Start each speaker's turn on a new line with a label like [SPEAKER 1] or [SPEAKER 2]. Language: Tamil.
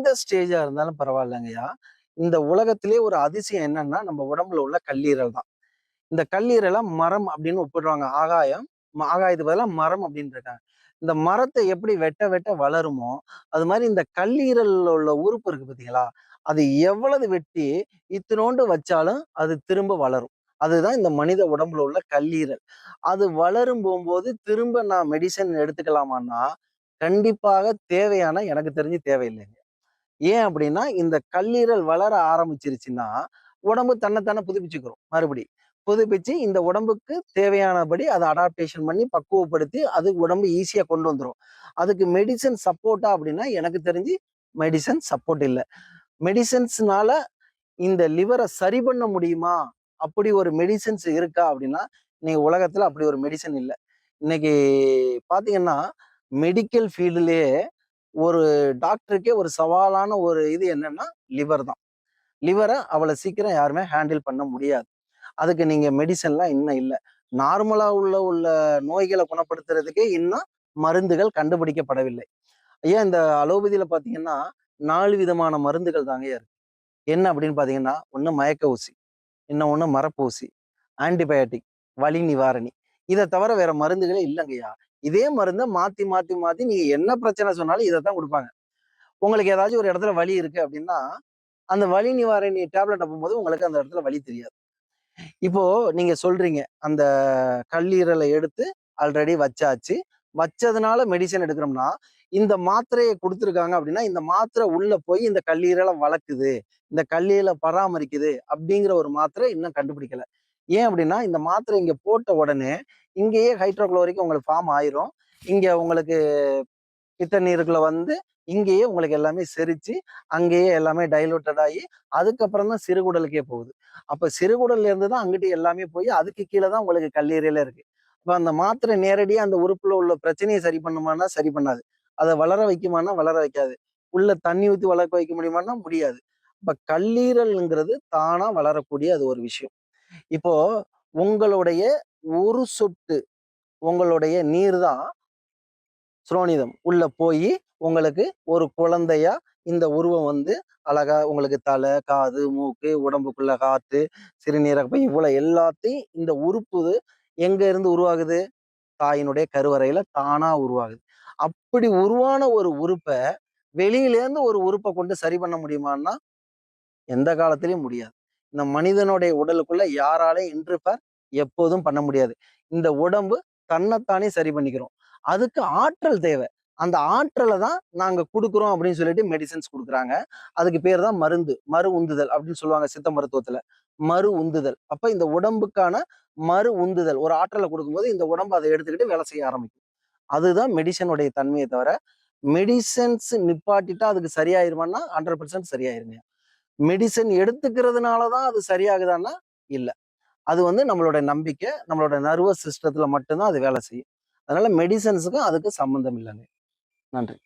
[SPEAKER 1] எந்த ஸ்டேஜா இருந்தாலும் பரவாயில்லைங்கய்யா. இந்த உலகத்திலே ஒரு அதிசயம் என்னன்னா, நம்ம உடம்புல உள்ள கல்லீரல் தான். இந்த கல்லீரல மரம் அப்படின்னு ஒப்பிடுறாங்க. ஆகாயத்துக்கு பதிலா மரம் அப்படின்னு இருக்காங்க. இந்த மரத்த எப்படி வெட்ட வெட்ட வளருமோ, அது மாரி இந்த கல்லீரல்ல உள்ள உறுப்பு இருக்கு பார்த்தீங்களா? அது எவ்வளவு வெட்டி இத்துணூண்டு வச்சாலும் அது திரும்ப வளரும். அதுதான் இந்த மனித உடம்புல உள்ள கல்லீரல். அது வளரும் போம்போது திரும்ப நான் மெடிசின் எடுத்துக்கலாமான்னா, கண்டிப்பாக தேவையான எனக்கு தெரிஞ்சு தேவையில்லைங்க. ஏன் அப்படின்னா, இந்த கல்லீரல் வளர ஆரம்பிச்சிருச்சுன்னா, உடம்பு தன்னைத்தானே புதுப்பிச்சுக்கும் மறுபடி. புதுப்பிச்சு இந்த உடம்புக்கு தேவையானபடி அத அடாப்டேஷன் பண்ணி பக்குவப்படுத்தி, அது உடம்பு ஈஸியா கொண்டு வந்துரும். அதுக்கு மெடிசின் சப்போர்ட்டா அப்படின்னா, எனக்கு தெரிஞ்சு மெடிசின் சப்போர்ட் இல்ல. மெடிசின்ஸ்னால இந்த லிவர சரி பண்ண முடியுமா? அப்படி ஒரு மெடிசின்ஸ் இருக்கா அப்படின்னா, இன்னைக்கு உலகத்துல அப்படி ஒரு மெடிசின் இல்ல. இன்னைக்கு பார்த்தீங்கன்னா, மெடிக்கல் ஃபீல்டுலயே ஒரு டாக்டருக்கே ஒரு சவாலான ஒரு இது என்னன்னா, லிவர் தான். லிவர அவ்வளோ சீக்கிரம் யாருமே ஹேண்டில் பண்ண முடியாது. அதுக்கு நீங்க மெடிசன்லாம் இன்னும் இல்ல. நார்மலா உள்ள நோய்கள குணப்படுத்துறதுக்கே இன்னும் மருந்துகள் கண்டுபிடிக்கப்படவில்லை. ஏன் இந்த அலோபதியில பார்த்தீங்கன்னா, 4 விதமான மருந்துகள் தாங்கய்யா இருக்கு. என்ன அப்படின்னு பார்த்தீங்கன்னா, ஒண்ணு மயக்க ஊசி, இன்னொன்னு மரப்பு ஊசி, ஆன்டிபயாட்டிக், வலி நிவாரணி. இத தவிர வேற மருந்துகளே இல்லங்கய்யா. இதே மருந்த மாத்தி, மாத்தி, மாத்தி நீங்க என்ன பிரச்சனை சொன்னாலும் இதத்தான் குடுப்பாங்க. உங்களுக்கு ஏதாச்சும் ஒரு இடத்துல வலி இருக்கு அப்படின்னா, அந்த வலி நிவாரணி டேப்லெட்ட போடும்போது உங்களுக்கு அந்த இடத்துல வலி தெரியாது. இப்போ நீங்க சொல்றீங்க, அந்த கல்லீரல எடுத்து ஆல்ரெடி வச்சாச்சு. வச்சதுனால மெடிசின் எடுக்கிறோம்னா, இந்த மாத்திரைய குடுத்துருக்காங்க அப்படின்னா, இந்த மாத்திரை உள்ள போய் இந்த கல்லீரல வளக்குது, இந்த கல்லீரல பராமரிக்குது அப்படிங்கிற ஒரு மாத்திரை இன்னும் கண்டுபிடிக்கல. ஏன் அப்படின்னா, இந்த மாத்திரை இங்க போட்ட உடனே, இங்கேயே ஹைட்ரோகுளோரிக் உங்களுக்கு ஃபார்ம் ஆயிரும். இங்க உங்களுக்கு பித்த நீருக்குள்ள வந்து இங்கேயே உங்களுக்கு எல்லாமே செரிச்சு, அங்கேயே எல்லாமே டைலூட்டட் ஆகி, அதுக்கப்புறம் தான் சிறுகுடலுக்கே போகுது. அப்ப சிறுகுடல்ல இருந்து தான் அங்கிட்டு எல்லாமே போய், அதுக்கு கீழ தான் உங்களுக்கு கல்லீரலே இருக்கு. அப்ப அந்த மாத்திரை நேரடியா அந்த உறுப்புல உள்ள பிரச்சனைய சரி பண்ணுமான்னா, சரி பண்ணாது. அத வளர வைக்குமான்னா, வளர வைக்காது. உள்ள தண்ணி ஊத்தி வளர்க்க வைக்க முடியுமான்னா, முடியாது. அப்ப கல்லீரல்ங்கிறது தானா வளரக்கூடிய அது ஒரு விஷயம். இப்போ உங்களுடைய ஒரு சொட்டு உங்களுடைய நீர் தான் சுரோனிதம் உள்ள போயி, உங்களுக்கு ஒரு குழந்தையா இந்த உருவம் வந்து அழகா உங்களுக்கு தலை, காது, மூக்கு, உடம்புக்குள்ள காத்து, சிறுநீரகப்பை இவ்வளோ எல்லாத்தையும் இந்த உறுப்பு எங்க இருந்து உருவாகுது? தாயினுடைய கருவறையில தானா உருவாகுது. அப்படி உருவான ஒரு உறுப்ப, வெளியிலேருந்து ஒரு உறுப்ப கொண்டு சரி பண்ண முடியுமான்னா, எந்த காலத்திலயும் முடியாது. இந்த மனிதனுடைய உடலுக்குள்ள யாராலயும் இன்டர்ஃபேர் எப்போதும் பண்ண முடியாது. இந்த உடம்பு தன்னைத்தானே சரி பண்ணிக்கிறோம். அதுக்கு ஆற்றல் தேவை. அந்த ஆற்றல தான் நாங்க குடுக்குறோம் அப்படின்னு சொல்லிட்டு மெடிசின்ஸ் குடுக்குறாங்க. அதுக்கு பேர் தான் மருந்து. மறு உந்துதல் அப்படின்னு சொல்லுவாங்க சித்த மருத்துவத்துல. மறு உந்துதல். அப்ப இந்த உடம்புக்கான மறு உந்துதல். ஒரு ஆற்றல குடுக்கும்போது இந்த உடம்பு அத எடுத்துக்கிட்டு வேலை செய்ய ஆரம்பிக்கும். அதுதான் மெடிசினுடைய தன்மையே தவிர, மெடிசின்ஸ் நிப்பாட்டிட்டா அதுக்கு சரியாயிருமான்னா 100% சரியாயிருங்க. மெடிசின் எடுத்துக்கிறதுனால தான் அது சரியாகுதான்னா, இல்ல. அது வந்து நம்மளோட நம்பிக்கை, நம்மளோட நர்வஸ் சிஸ்டத்துல மட்டும் தான் அது வேலை செய்யும். அதனால மெடிசின்ஸுக்கும் அதுக்கும் சம்மந்தம் இல்லங்க. நன்றி.